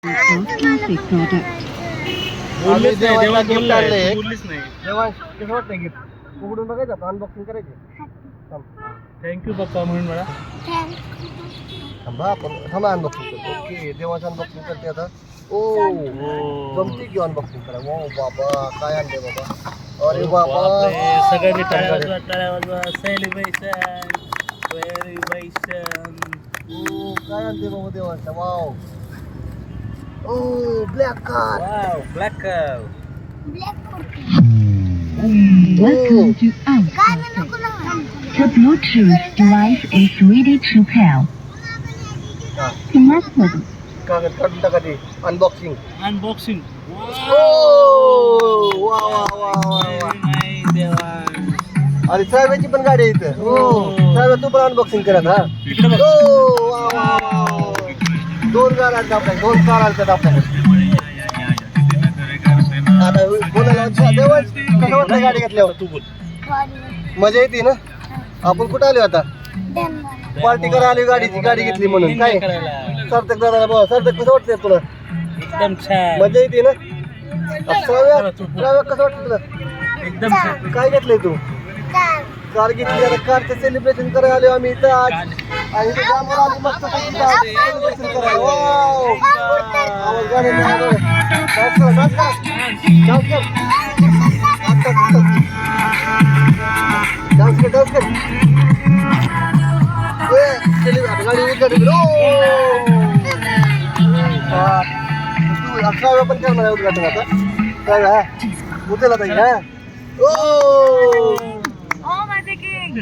plastic product. आम्ही देवाला gift आणले. बोललीच नाही. देवा कसं वाटतं गिफ्ट उघडून बघायचं अनबॉक्सिंग करायची. थँक्यू पप्पा म्हणून मला. थांबा आपण थांबा अनबॉक्सिंग करतो. ओके देवाचं अनबॉक्सिंग करते आता. ओ जमती की अनबॉक्सिंग करा. ओ बाबा काय आणले बाबा. अरे बाबा सगळ्यांनी टाळ्या वाजवा सेलिब्रेशन. ओ काय आणले बाबा देवाचं. वाव ओ ब्लॅक कार. वाव ब्लॅक काव. Welcome to Outsourcing. The Bluetooth device is ready to pair. Connected. कागद काढून टाका ते अनबॉक्सिंग. अनबॉक्सिंग. ओ वा वा वा वा नाही देवा. अरे साहेबाची पण गाडी आहे इथं. हो साहेब तू पण अनबॉक्सिंग करत हा. ओ वा वा वा दोन कार आहेत आपल्याकडे. दोन कार आहेत आपल्याकडे. आता बोलायला देवा कसं वाटतं गाडी घेतल्यावर. तू बोल. मजा येते ना. आपण कुठं आलो आता पार्टी करायला आली. गाडी घेतली म्हणून काय सार्थक दादा बाबा. सार्थक कसं वाटतंय तुला. एकदम छान. मजा येते ना. कसं वाटतं तुला. एकदम छान. काय घेतलंय तू. कार घेतली. आता कारचं सेलिब्रेशन करायला आलो आम्ही इथं आज. आणि इथं जामवर आली मस्त सेलिब्रेशन करायला. वाव आवाज गाण्याने आलो. डान्स करा डान्स करा डान्स कर डान्स कर डान्स कर. गाडी उद्घाटन. तू 11 पण करणार आहे उद्घाटन आता. काय हा उद्याला ताई हा. ओ माझे किंग.